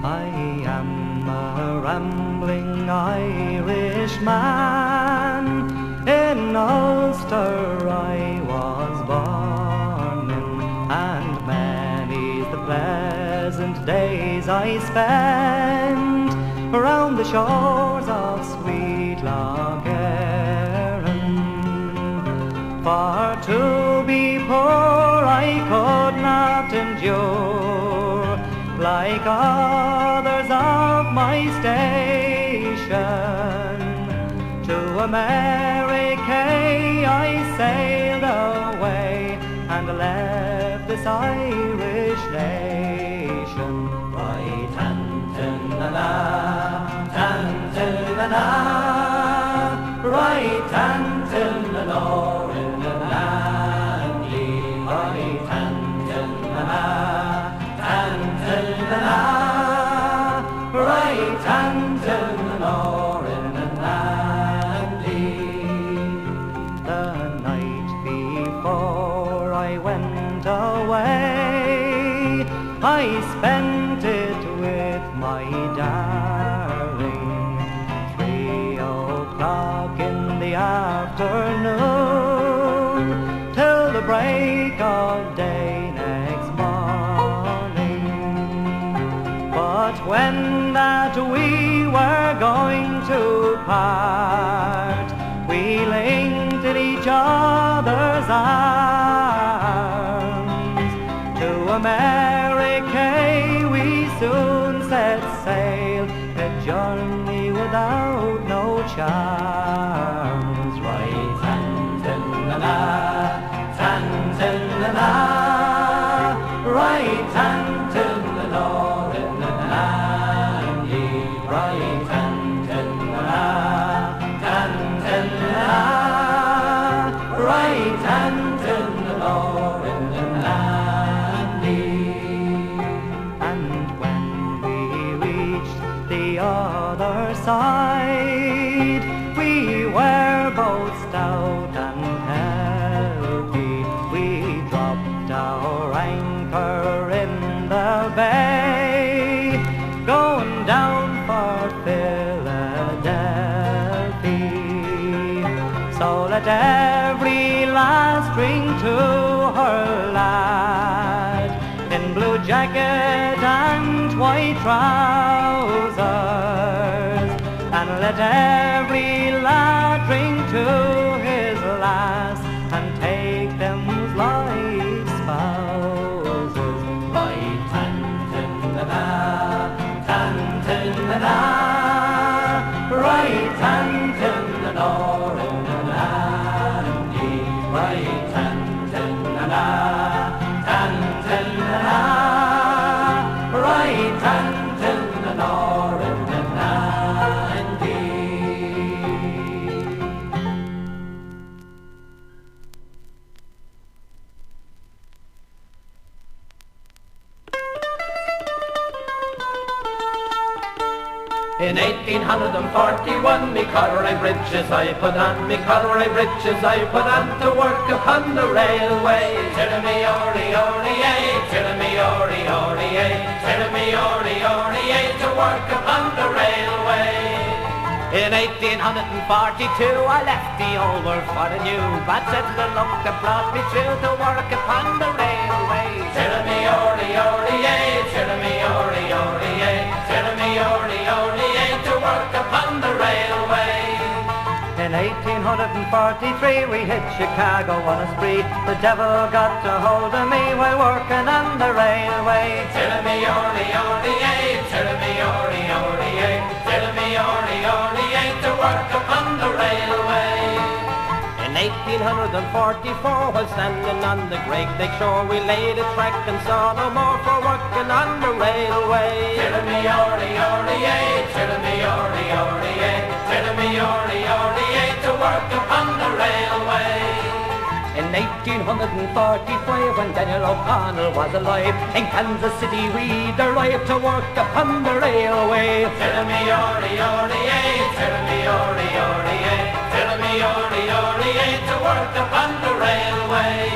I am a rambling Irishman. In Ulster I was born in, and many's the pleasant days I spent around the shores of sweet Loch Erin. For to be poor I could not endure, like others of my station. To America I sailed away and left this Irish nation. Right Tantin-na-na, Tantin-na-na, right Tantin-na-na-in-na-na-lee, right Tantin-na-na, Tantin-na-na, right Tantin-na-na-in-na-na-lee. The night before I went away, I spent it with my darling. 3 o'clock in the afternoon, till the break of day next morning. But when that we were going to part, we linked in each other's arms. To America we soon set sail, a journey without no charms. Right Tantin-na-na, Tantin-na-na, right Tantin-na-na-in-na-na-lee, right Tantin-na-na, Tantin-na-na, right Tantin-na-na-in-na-na-lee. And when we reached the other side, we were both stout and healthy. We dropped our anchor in the bay, going down for Philadelphia. So let every lass drink to her lad, in blue jacket and white trousers, and let every lad drink to his lass, and take them like spouses. Right Tantin-na-na, Tantin-na-na, right Tantin-na-na-in-na-na-lee, right Tantin-na-na, Tantin-na-na, right Tantin-na-na-in-na-na-lee. In 1841, me corduroy breeches I put on, me corduroy breeches I put on to work upon the railway. Tirra-me-ori-ori-ay, tirra-me-ori-ori-ay, tirra-me-ori-ori-ay, to work upon the railway. In 1842, I left the old world for the new, but said the luck that brought me through to work upon the railway. Tirra-me-ori-ori-ay, tirra-me-ori-ori-ay, tirra-me-ori-ori-ay, to work upon the railway. In 1843 we hit Chicago on a spree. The devil got a hold of me while working on the railway. Tirra-me-ori-ori-ay, tirra-me-ori-ori-ay, tirra-me-ori-ori-ay, to work upon the railway. In 1844, while standing on the Great Lake shore, we laid a track and saw no more for working on the railway. Tirra-me-ori-ori-ay, tirra-me-ori-ori-ay, tirra-me-ori-ori-ay, to work upon the railway. In 1845, when Daniel O'Connell was alive, in Kansas City we'd arrived to work upon the railway. Tirra-me-ori-ori-ay, tirra-me-ori-ori-ay, tirra-me-ori-ori-ay, to work upon the railway.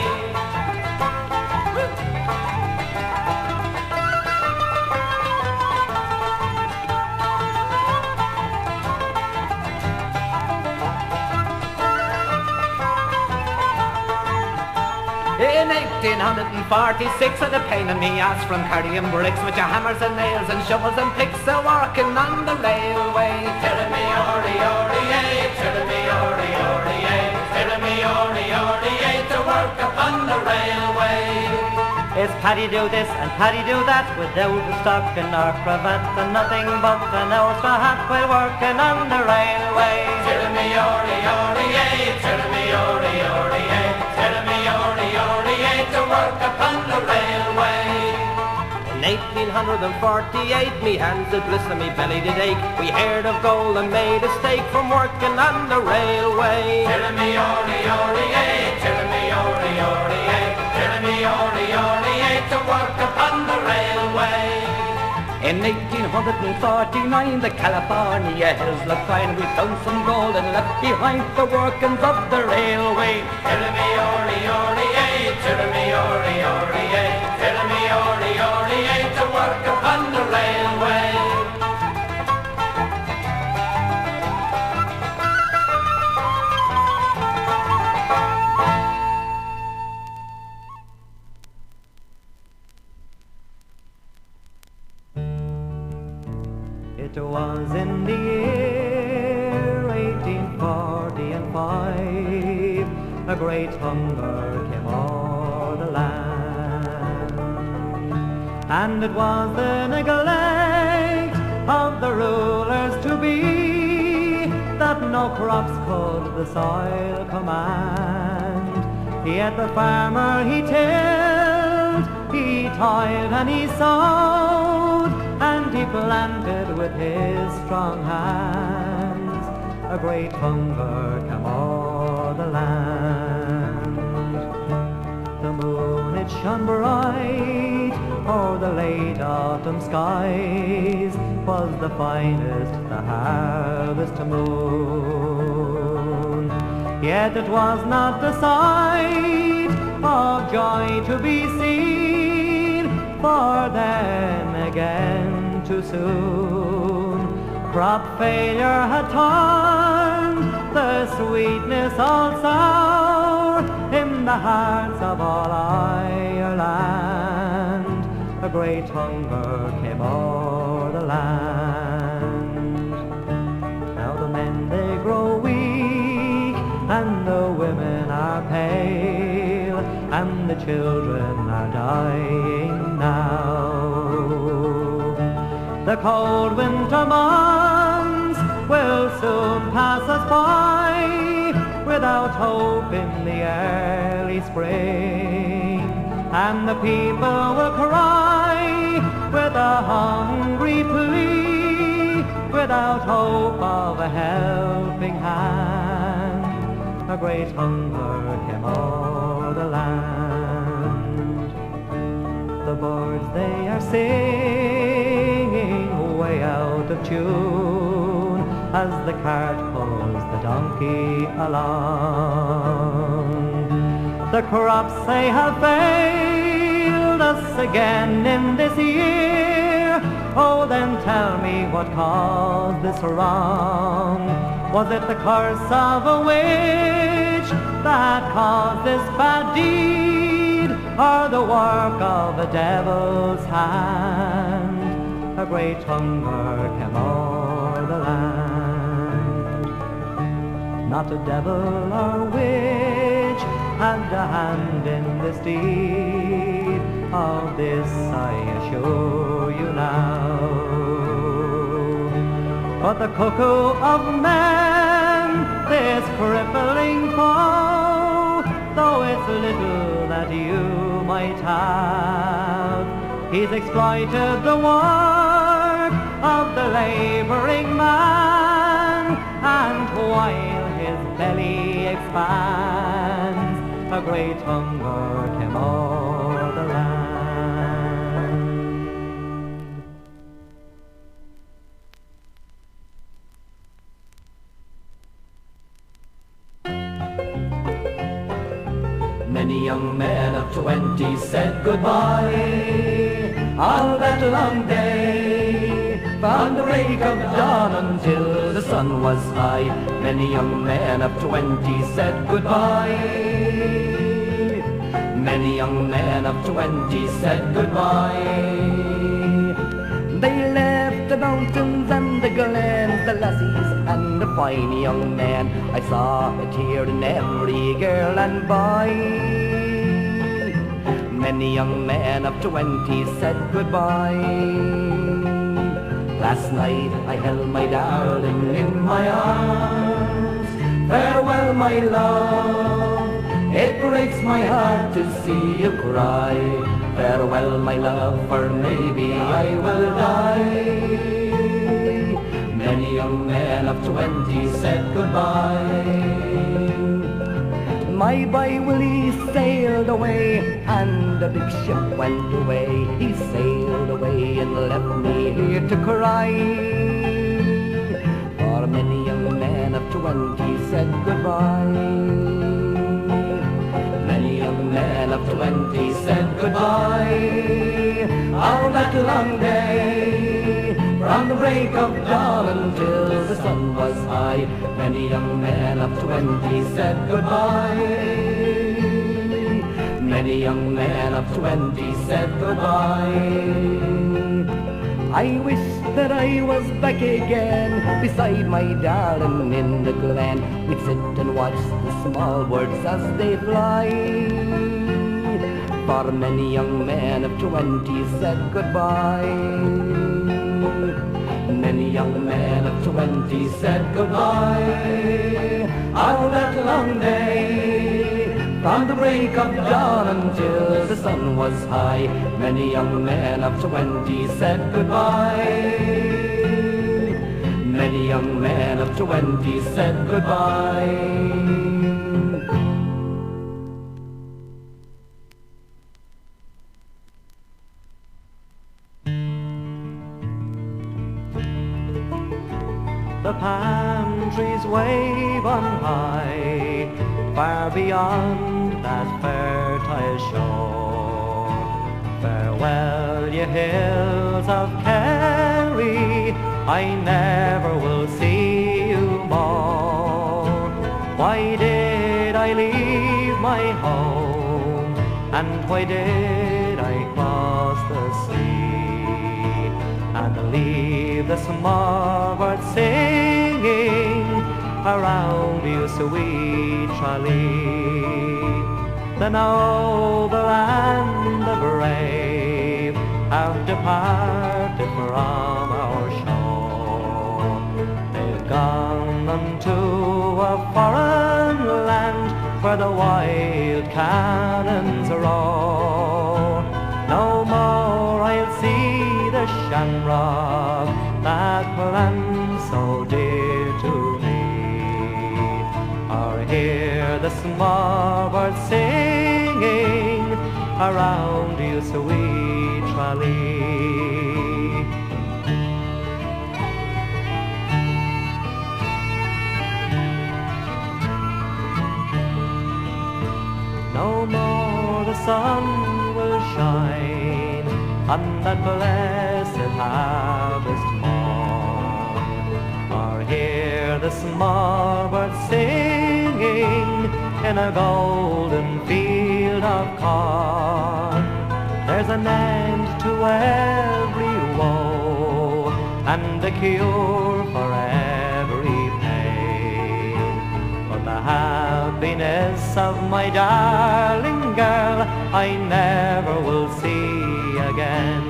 In 1846 I had a pain in me ass from carrying bricks with your hammers and nails and shovels and picks a working on the railway. Tirra-me-orry-orry-ay, tirra-me-orry-orry-ay, tirra-me-orry-orry-ay, to work upon the railway. It's Paddy do this and Paddy do that, without a stocking or cravat and nothing but an ulster hat while working on the railway. Tirra-me-orry-orry-ay, tirra-me-orry-orry-ay, tirra-me-orry-orry-ay, to work upon the railway. In 1848 me hands did blister, me belly did ache. We heard of gold and made a stake from working on the railway. Tirra-me-orry-orry-ay, tirra-me-orry-orry-ay, tirra-me-orry-orry-ay, to work upon the railway. In 1849 the California hills looked fine. We found some gold and left behind the workings of the railway. Tirra-me-orry-orry-ay, tirra-me-orry-orry-ay, tirra-me-orry-orry-ay, to work upon the railway. It was in the year 1845, a great hunger came o'er the land, and it was the neglect of the rulers to be that no crops could the soil command. Yet the farmer he tilled, he toiled and he sowed, and he planted with his strong hands. A great hunger came o'er the land. The moon it shone bright o'er the late autumn skies, was the finest the harvest moon. Yet it was not the sight of joy to be seen, for then again too soon crop failure had turned the sweetness all sour in the hearts of all Ireland. A great hunger came o'er the land. Now the men they grow weak, and the women are pale, and the children are dying now. The cold winter months will soon pass us by, without hope in the early spring, and the people will cry with a hungry plea, without hope of a helping hand. A great hunger came o'er the land. The birds they are singing way out of tune as the cart pulls the donkey along. The crops they have failed us again in this year. Oh, then tell me what caused this wrong. Was it the curse of a witch that caused this bad deed, or the work of a devil's hand? A great hunger came o'er the land. Not a devil or witch had a hand in this deed, of this I assure you now. But the cuckoo of men, this crippling foe, though it's little that you might have, he's exploited the work of the labouring man, and while his belly expands, a great hunger came o'er the land. Many young men of 20 said goodbye on that long day, from the break of dawn until the sun was high. Many young men of 20 said goodbye. Many young men of 20 said goodbye. They left the mountains and the glens, the lassies and the fine young men. I saw a tear in every girl and boy. Many young men of 20 said goodbye. Last night I held my darling in my arms. Farewell, my love. It breaks my heart to see you cry. Farewell, my love, for maybe I will die. Many young men of 20 said goodbye. My boy Willie sailed away, and the big ship went away. He sailed away and left me here to cry. For many young men of 20 said goodbye. Many young men of 20 said goodbye. On that long day, from the break of dawn until the sun was high, many young men of 20 said goodbye. Many young men of 20 said goodbye. I wish that I was back again beside my darling in the glen. We'd sit and watch the small birds as they fly. For many young men of 20 said goodbye. Many young men of 20 said goodbye. On that long day, from the break of dawn until the sun was high, many young men of 20 said goodbye. Many young men of 20 said goodbye. The palm trees wave on high, far beyond that fertile shore. Farewell, ye hills of Kerry, I never will see you more. Why did I leave my home, and why did I cross the sea, and leave the small birds singing around you, sweet Tralee? The noble and the brave have departed from our shore. They've gone unto a foreign land where the wild cannons roar. No more I'll see the Shamrock, that land so dear to me, or hear the small birds singing around you, sweet Tralee. No more the sun will shine on that blessed harvest morn, or hear the small birds singing in a golden field of corn. There's an end to every woe, and a cure for every pain. But the happiness of my darling girl I never will see again.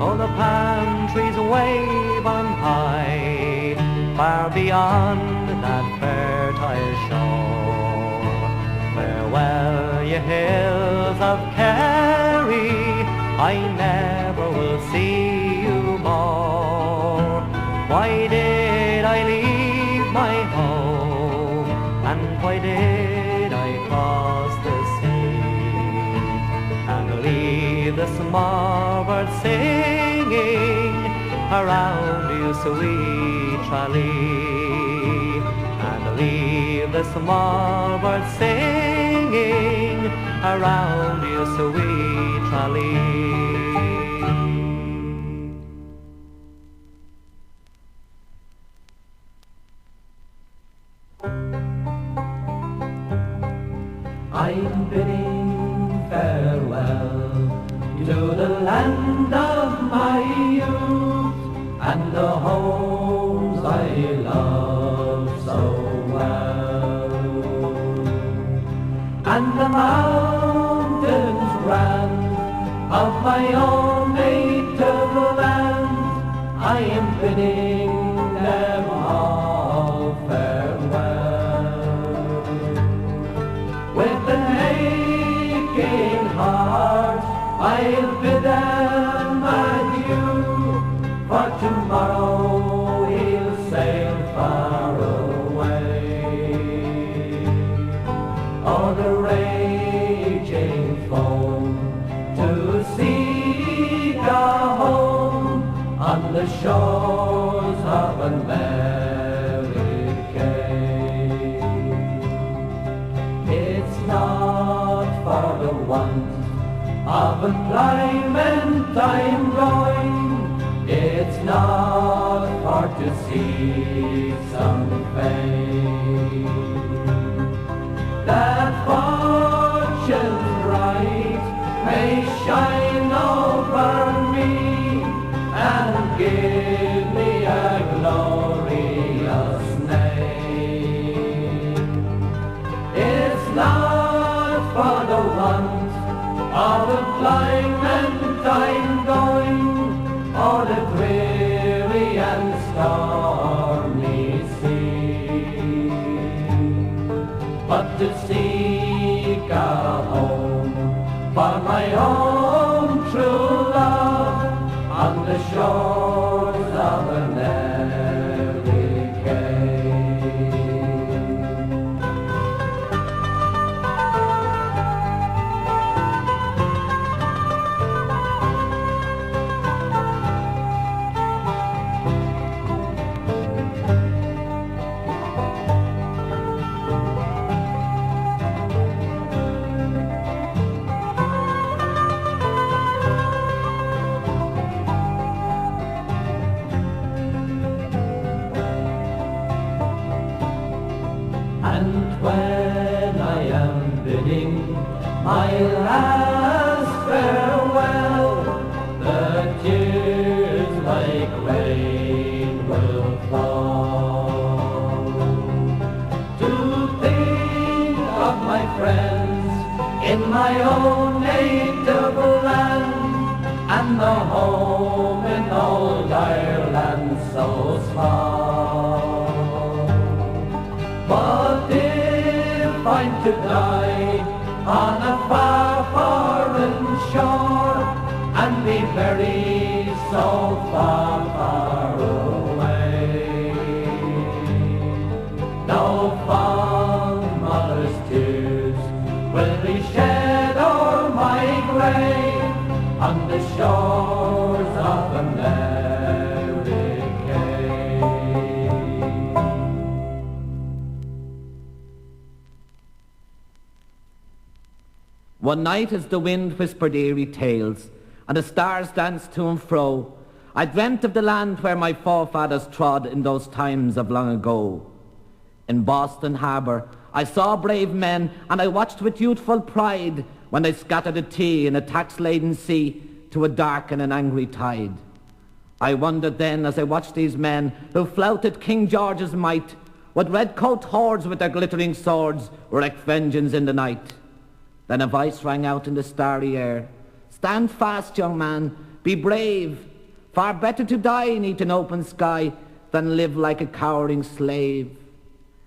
Oh, the palm trees wave on high, far beyond that fertile shore. Farewell, ye hills of Kerry, I never will see you more. Why did I leave my home, and why did I cross the sea, and leave the small birds singing around you, sweet Tralee, and leave the small birds singing around you, sweet Tralee. I'm bidding youth and the homes I love so well, and the mountains grand of my own native land. I am bidding them all farewell. With an aching heart I'll bid them adieu, for tomorrow he'll sail far away. Oh, the raging foam to seek a home on the shores of America. It's not for the want of employment I'm going, it's not for to see some fame. That fortune bright may shine over me and give me a glorious name. It's not for the want of employment I'm going, or the dreary and stormy sea, but to seek a home for my own true love on the shores of America. My last farewell, the tears like rain will fall. To think of my friends in my own native land, and the home in old Ireland so small. But if I'm to die on a far foreign shore, and be buried so far, far away, no fond mother's tears will be shed o'er my grave on the shores of America. One night as the wind whispered eerie tales, and the stars danced to and fro, I dreamt of the land where my forefathers trod in those times of long ago. In Boston harbour I saw brave men, and I watched with youthful pride when they scattered the tea in a tax-laden sea to a dark and an angry tide. I wondered then as I watched these men who flouted King George's might, what red-coat hordes with their glittering swords wreaked vengeance in the night. Then a voice rang out in the starry air, "Stand fast, young man, be brave. Far better to die neath an open sky than live like a cowering slave."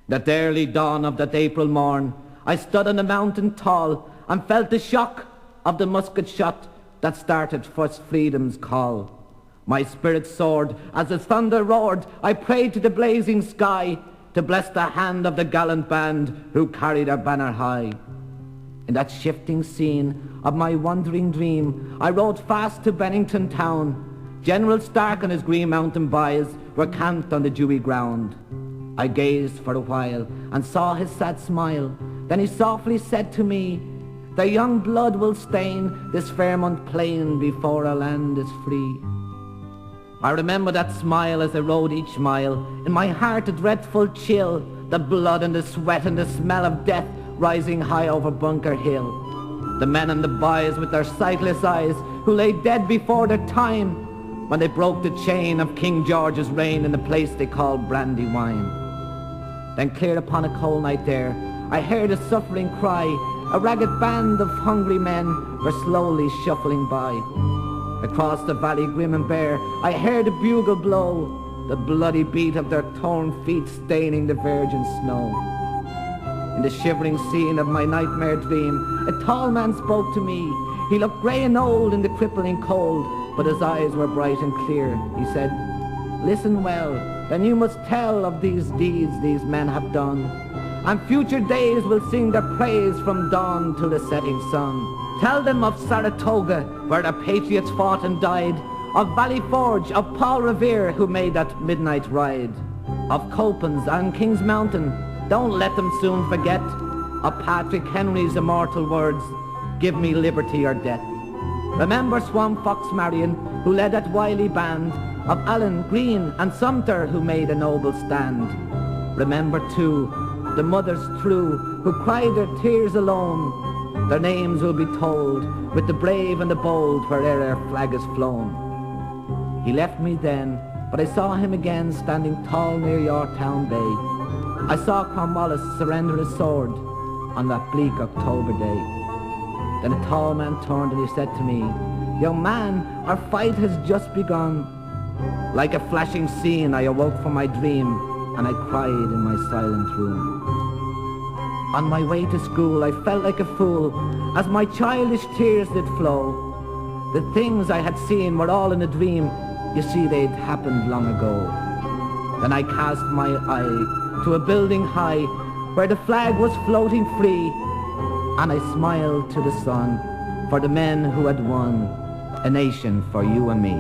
That early dawn of that April morn, I stood on a mountain tall and felt the shock of the musket shot that started first freedom's call. My spirit soared as the thunder roared. I prayed to the blazing sky to bless the hand of the gallant band who carried our banner high. In that shifting scene of my wandering dream, I rode fast to Bennington town. General Stark and his Green Mountain boys were camped on the dewy ground. I gazed for a while and saw his sad smile. Then he softly said to me, "Their young blood will stain this Fairmont plain before our land is free." I remember that smile as I rode each mile. In my heart a dreadful chill, the blood and the sweat and the smell of death rising high over Bunker Hill. The men and the boys with their sightless eyes who lay dead before their time when they broke the chain of King George's reign in the place they called Brandywine. Then clear upon a cold night there, I heard a suffering cry. A ragged band of hungry men were slowly shuffling by. Across the valley grim and bare, I heard a bugle blow, the bloody beat of their torn feet staining the virgin snow. In the shivering scene of my nightmare dream, a tall man spoke to me. He looked grey and old in the crippling cold, but his eyes were bright and clear. He said, "Listen well, then you must tell of these deeds these men have done, and future days will sing their praise from dawn till the setting sun. Tell them of Saratoga, where the patriots fought and died, of Valley Forge, of Paul Revere, who made that midnight ride, of Copans and King's Mountain, don't let them soon forget, of Patrick Henry's immortal words, give me liberty or death. Remember Swamp Fox Marion, who led that wily band, of Allen, Green and Sumter, who made a noble stand. Remember too the mothers true, who cried their tears alone. Their names will be told with the brave and the bold where'er our flag is flown." He left me then, but I saw him again standing tall near Yorktown Bay. I saw Cornwallis surrender his sword on that bleak October day. Then a tall man turned and he said to me, "Young man, our fight has just begun." Like a flashing scene I awoke from my dream, and I cried in my silent room. On my way to school I felt like a fool as my childish tears did flow. The things I had seen were all in a dream, you see they'd happened long ago. Then I cast my eye to a building high where the flag was floating free, and I smiled to the sun for the men who had won a nation for you and me.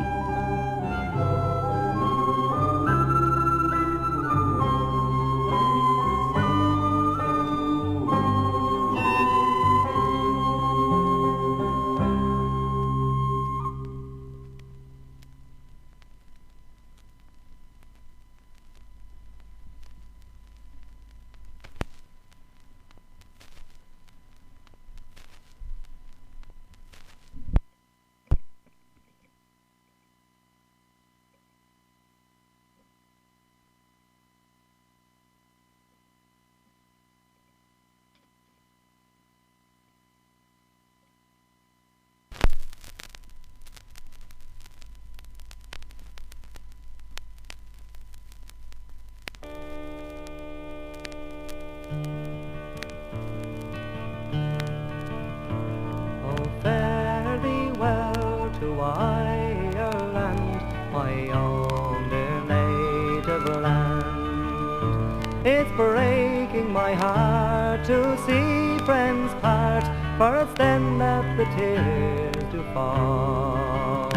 It's breaking my heart to see friends part, for it's then that the tears do fall.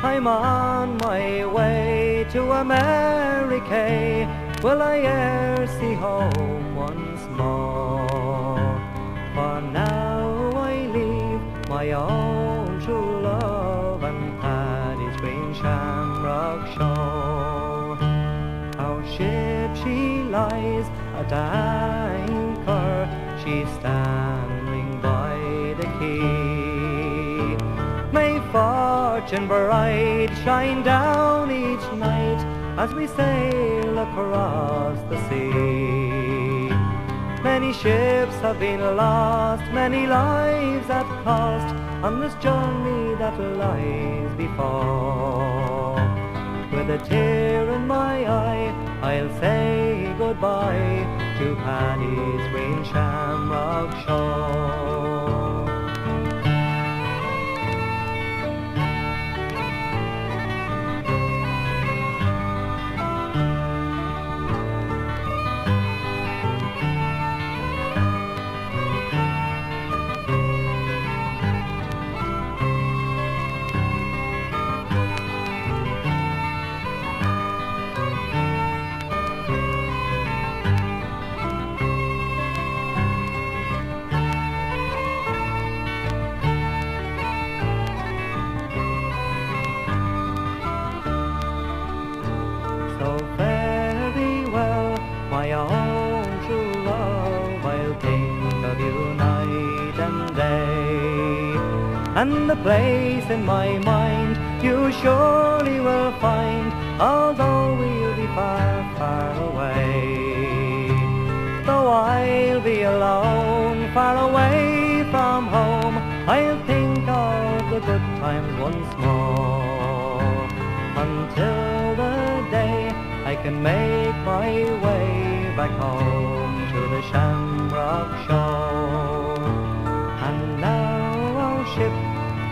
I'm on my way to America, will I e'er see home once more? For now I leave my own true love and Paddy's green Shamrock shore. Our ship she lies at anchor, she's standing by the quay. May fortune bright shine down each night as we sail across the sea. Many ships have been lost, many lives at cost on this journey that lies before. With a tear in my eye, I'll say goodbye to Paddy's green Shamrock shore. And the place in my mind you surely will find, although we'll be far, far away. Though I'll be alone, far away from home, I'll think of the good times once more, until the day I can make my way back home to the Shamrock shore. And now our ship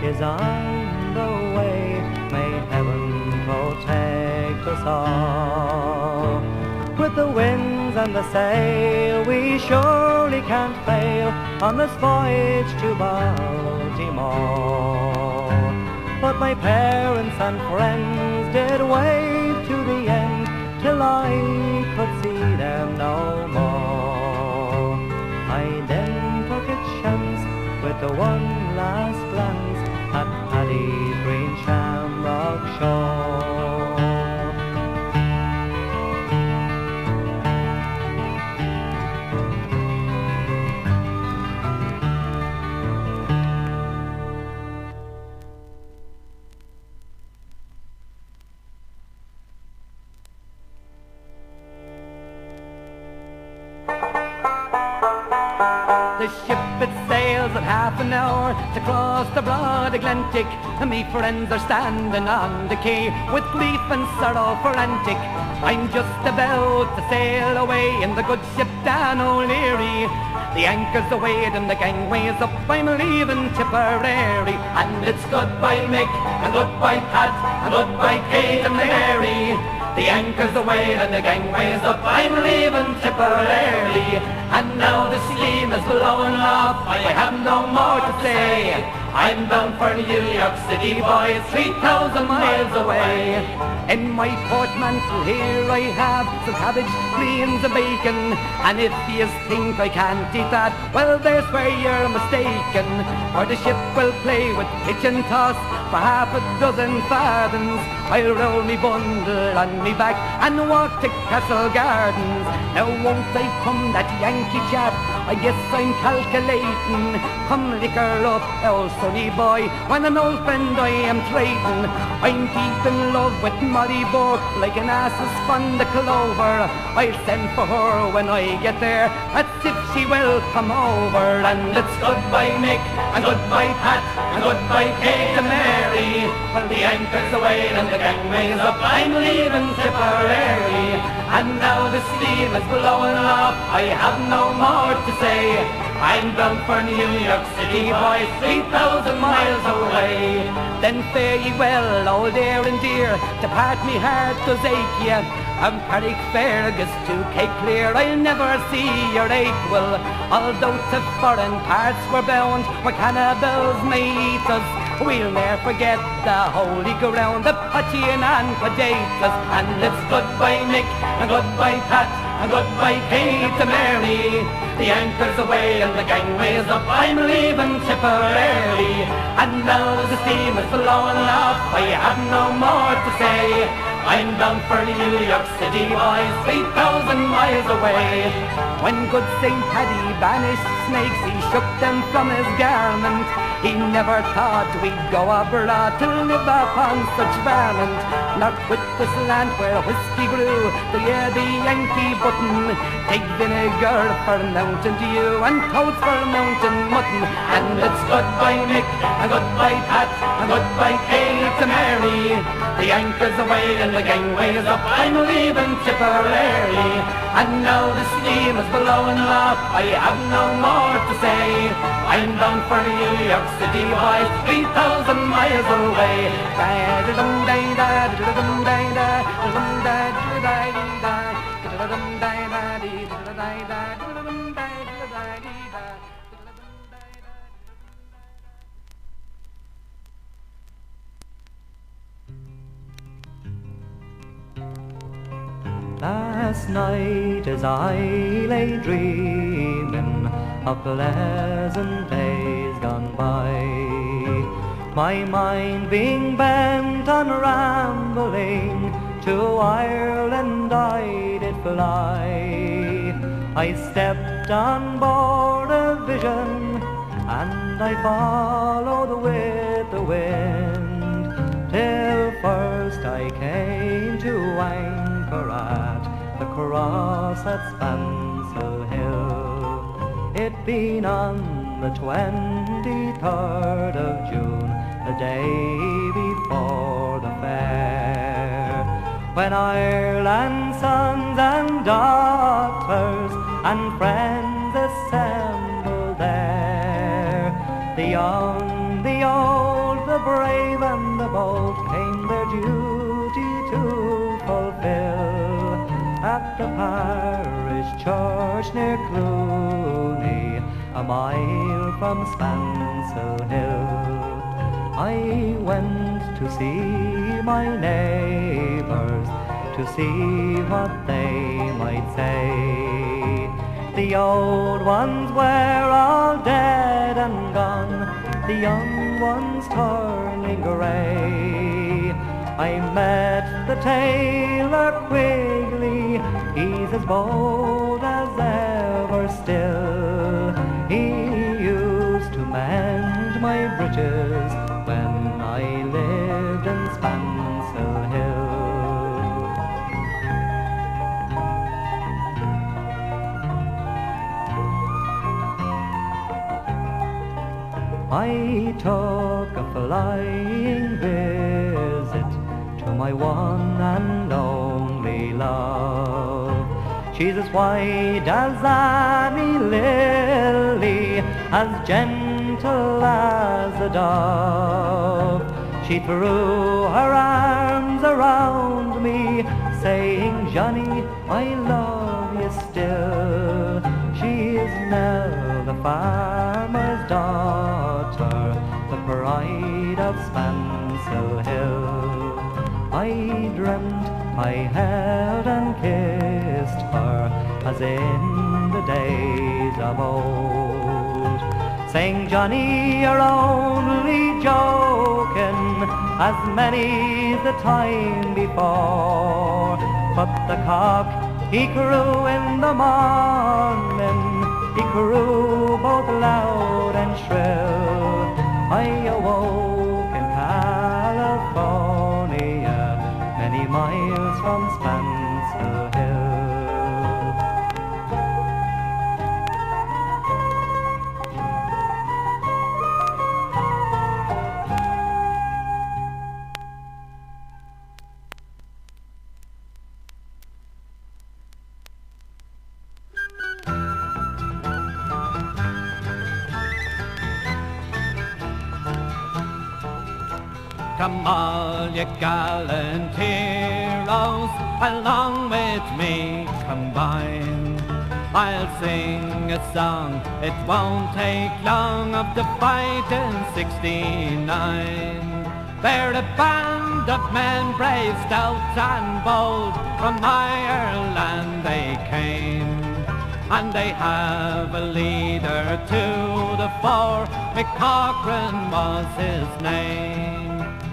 is on the way, may heaven protect us all. With the winds and the sail, we surely can't fail on this voyage to Baltimore. But my parents and friends did wait to the end, till I could see them no more. I then took a chance with the one last glance at Paddy's green Shamrock shore. The ship it sails in half an hour to cross the broad Atlantic, and me friends are standing on the quay with grief and sorrow frantic. I'm just about to sail away in the good ship Dan O'Leary. The anchor's aweighed and the gangway's up, I'm leaving Tipperary. And it's goodbye Mick, and goodbye Pat, and goodbye Kate and Mary. The anchor's aweighed and the gangway's up, I'm leaving Tipperary. And now the steam is blowing off, I have no more to say. I'm bound for New York City, boys, 3,000 miles away. In my portmanteau here I have some cabbage, greens and bacon, and if you think I can't eat that, well there's where you're mistaken. For the ship will play with pitch and toss for half a dozen fathoms. I'll roll me bundle on me back and walk to Castle Gardens. Now won't I come that Yankee chap, I guess I'm calculating. Come liquor up, old sonny boy, when an old friend I am trading. I'm deep in love with Molly Burke, like an ass is fond of clover. I'll send for her when I get there, that's if she will come over. And it's goodbye Mick, and goodbye Pat, and goodbye Kate and Mary. Well the anchor's aweighed and the gangway's up, I'm leaving Tipperary. And now the steam is blowing off, I have no more to say. I'm bound for New York City, boys, 3,000 miles away. Then fare ye well, old dear and dear, to part me heart does ache ye. From Carrickfergus to Cape Clear, I'll never see your equal. Although to foreign parts we're bound, where cannibals may eat us, we'll ne'er forget the holy ground, the Patty-on potatoes. And it's goodbye Mick, and goodbye Pat, and goodbye Kate and Mary. The anchor's away and the gangway's up, I'm leaving Tipperary. And now the steam is blowing off, I have no more to say. I'm bound for New York City, boys, 3,000 miles away. When good St. Paddy banished snakes, he shook them from his garment. He never thought we'd go abroad to live upon such varmint. Not with this land where whiskey grew, to hear the Yankee button. Take vinegar for Mountain Dew and toads for mountain mutton. And it's goodbye Mick, and goodbye Pat, and goodbye Kate and Mary. The anchor's away and the gangway's up, I'm leaving Tipperary. And now the steam is blowing off, I have no more to say. I'm bound for New York City, boys, 3,000 miles away. Last night as I lay dreaming of pleasant days gone by, my mind being bent on rambling, to Ireland I did fly. I stepped on board a vision, and I followed with the wind, till came to anchor at the cross at Spancil Hill. It being on the 23rd of June, the day before the fair, when Ireland's sons and daughters and friends assembled there. The young, the old, the brave and the bold came their duty to fulfill at the parish church near Clooney, a mile from Spancil Hill. I went to see my neighbours, to see what they might say. The old ones were all dead and gone, the young ones turning grey. I met the tailor Quigley, he's as bold as ever still. He used to mend my breeches when I lived in Spancil Hill. I took a flying visit to my one and only love. She's as white as any lily, as gentle as a dove. She threw her arms around me, saying, Johnny, I love you still. She is Nell, the farmer's daughter, the pride of Spancil Hill. I dreamt I held and kissed her as in the days of old, saying, Johnny, you're only joking, as many's the time before. But the cock, he crew in the morning, he crew both loud and shrill. I awoke in California, many miles from Spancil Hill. Come all ye gallant heroes, along with me combine. I'll sing a song, it won't take long, of the fight in '69. They're a band of men brave, stout and bold, from Ireland they came. And they have a leader to the fore, Mick was his name.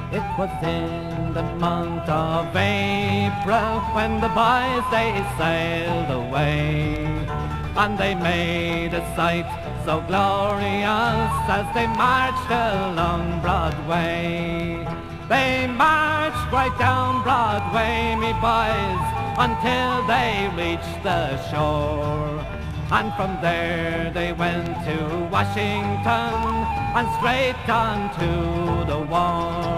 It was in the month of April when the boys they sailed away, and they made a sight so glorious as they marched along Broadway. They marched right down Broadway, me boys, until they reached the shore. And from there they went to Washington and straight on to the war.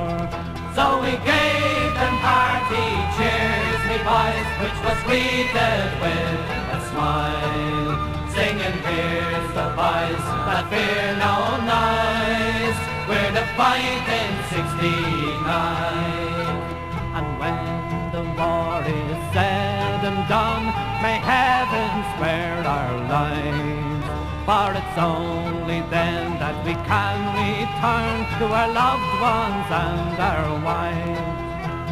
So we gave them hearty cheers, me boys, which was greeted with a smile, singing, here's the boys that fear no noise, we're the fight in '69. And when the war is said and done, may heaven spare our lives, for it's only then that we can return to our loved ones and our wives.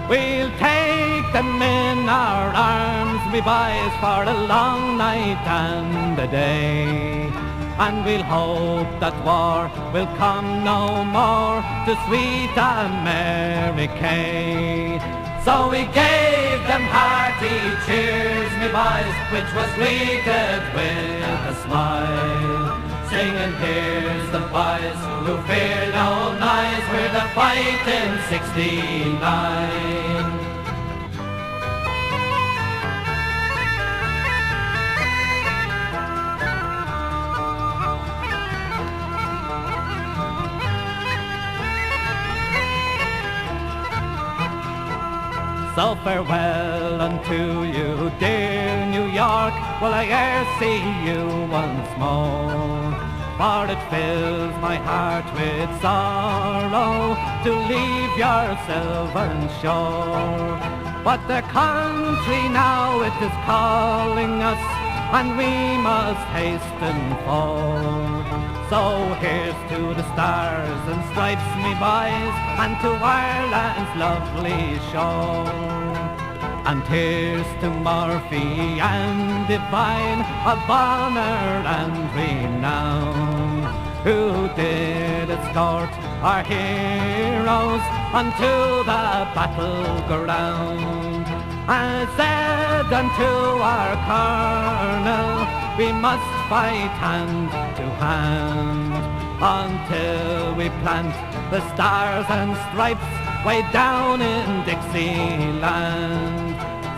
We'll take them in our arms, me boys, for a long night and a day, and we'll hope that war will come no more to sweet America. So we gave them hearty cheers, me boys, which was greeted with a smile, singing, here's the boys who fear no noise, we're the fight in '69. So farewell unto you, dear New York, will I e'er see you once more? For it fills my heart with sorrow to leave your sylvan shore. But the country now it is calling us, and we must hasten for. So here's to the stars and stripes, me boys, and to Ireland's lovely shore. And here's to Murphy and Divine of honour and renown, who did escort our heroes unto the battleground. I said unto our colonel, we must fight hand to hand until we plant the stars and stripes way down in Dixieland.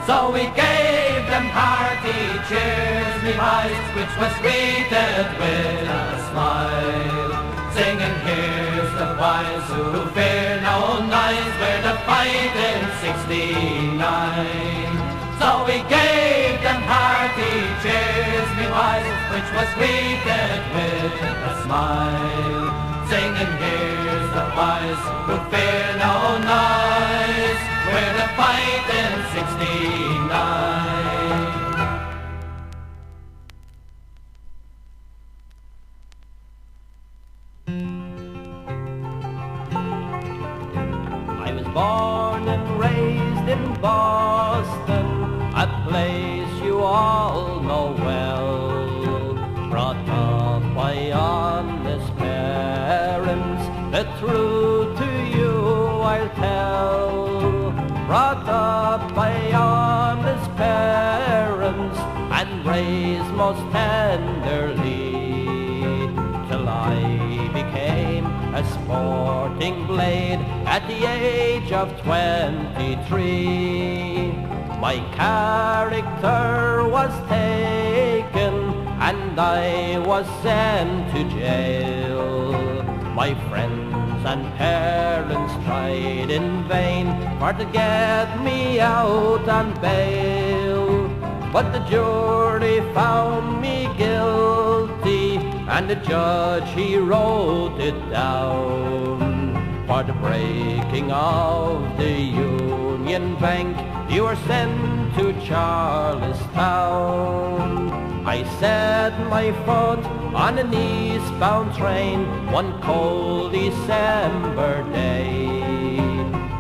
So we gave them hearty cheers, me boys, which was greeted with a smile, singing, here's the boys who fear no noise, we're the fight in '69. So we gave them hearty cheers, me boys, which was greeted with a smile, singing, here's the boys who fear no noise, we're the fight in '69. I was born and raised in Boston, a place you all know well. Brought up by honest parents, the truth to you I'll tell. Brought up by honest parents and raised most tenderly, till I became a sporting blade at the age of 23. My character was taken and I was sent to jail. My friends and parents tried in vain for to get me out on bail, but the jury found me guilty and the judge he wrote it down. For the breaking of the Union Bank you were sent to Charlestown. I set my foot on an eastbound train one cold December day.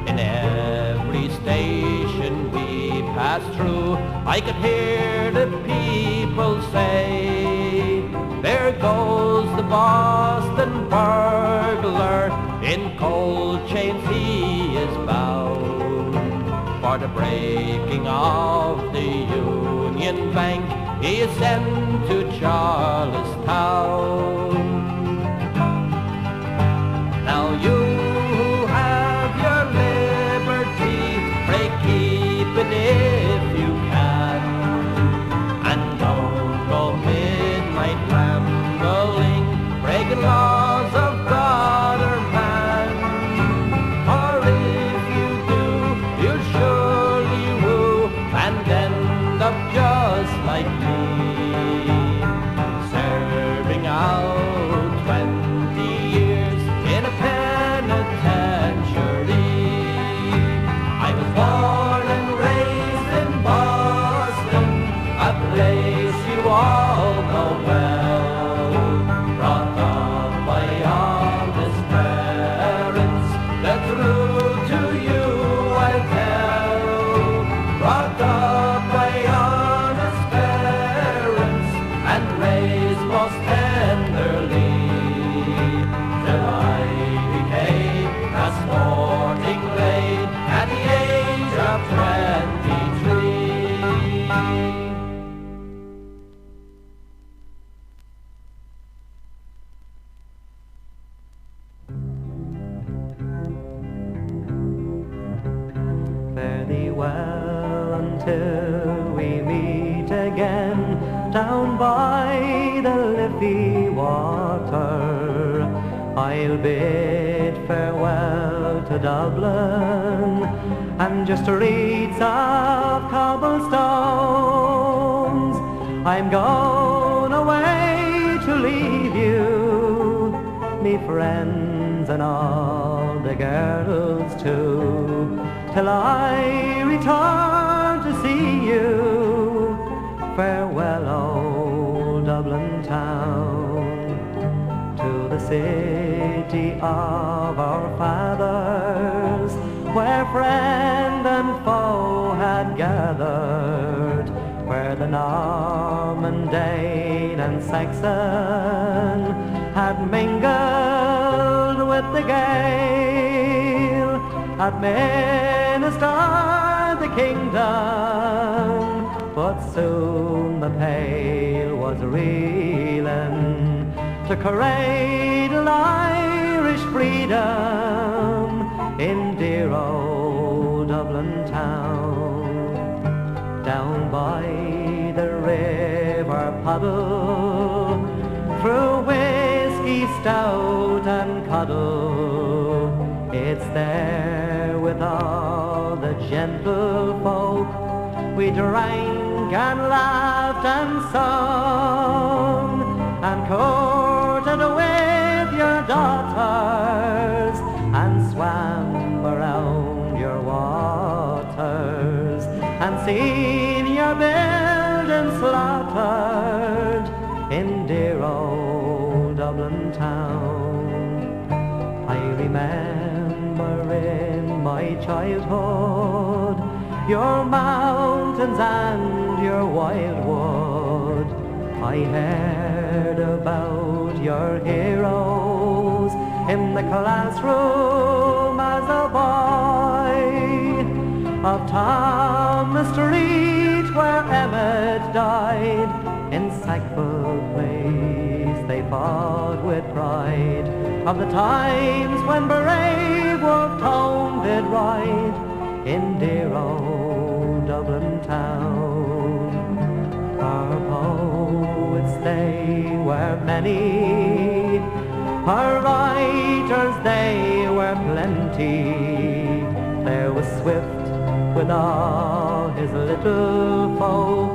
In every station we passed through, I could hear the people say, there goes the Boston Burglar, in cold chains he is bound. For the breaking of the Union Bank, he is sent to Charlestown. Now you who have your liberty, pray keep it if you can, and don't go midnight rambling, breaking laws of God or man. For if you do, you'll surely rue and end up just like me, serving out 20 years in a penitentiary. I was born and raised in Boston, a place you all know well. Brought up by honest parents, the truth to you I tell. Brought up by honest parents and raised most tenderly, till I became a sporting blade at the age of 23. Fare thee well until we meet again down by the Liffey water. I'll bid farewell to Dublin and your streets of cobblestones. I'm going away to leave you, me friends and all the girls too, till I return to see you. Farewell, old Dublin town, to the city of our fathers, where friend and foe had gathered, where the Norman, Dane and Saxon had mingled with the Gael, had ministered the kingdom, but soon the Pale was reeling to cradle Irish freedom in dear old Dublin town. Down by the river Puddle, through whiskey stout and cuddle, it's there with all the gentle folk we drank and laughed and sung, and courted with your daughters, and swam around your waters, and seen your buildings slaughtered in dear old Dublin town. I remember in my childhood your mountains and your wildwood. I heard about your heroes in the classroom as a boy, of Thomas Street where Emmett died, in Sackville Place they fought with pride, of the times when brave Wolfe Tone did ride in dear old Dublin town. Our poets they were many, our writers they were plenty. There was Swift with all his little folk,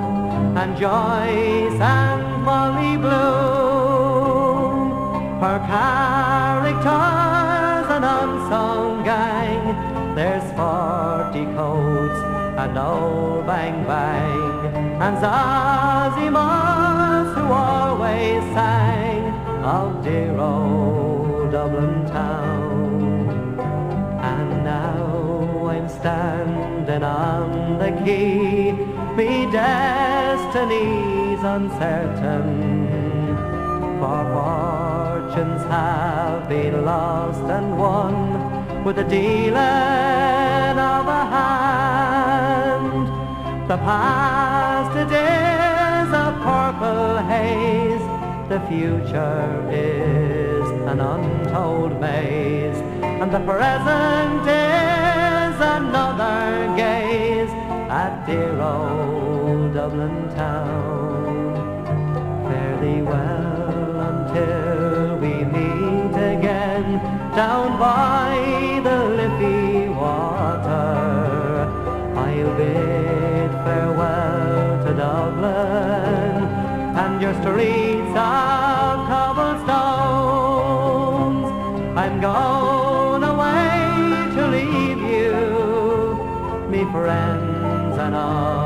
and Joyce and Molly Bloom, her characters an unsung gang. There's 40 Coats and Old Bang Bang, and Zazzy who always sang of dear old Dublin town. And now I'm standing on the quay, me destiny's uncertain, for fortunes have been lost and won with the dealing of a hand. The past it is a purple haze, the future is an untold maze, and the present is another gaze at dear old Dublin town. Fare thee well until we meet again down by the Liffey water. I'll bid farewell to Dublin and your streets of cobblestones. I'm going away to leave you, me friends and all.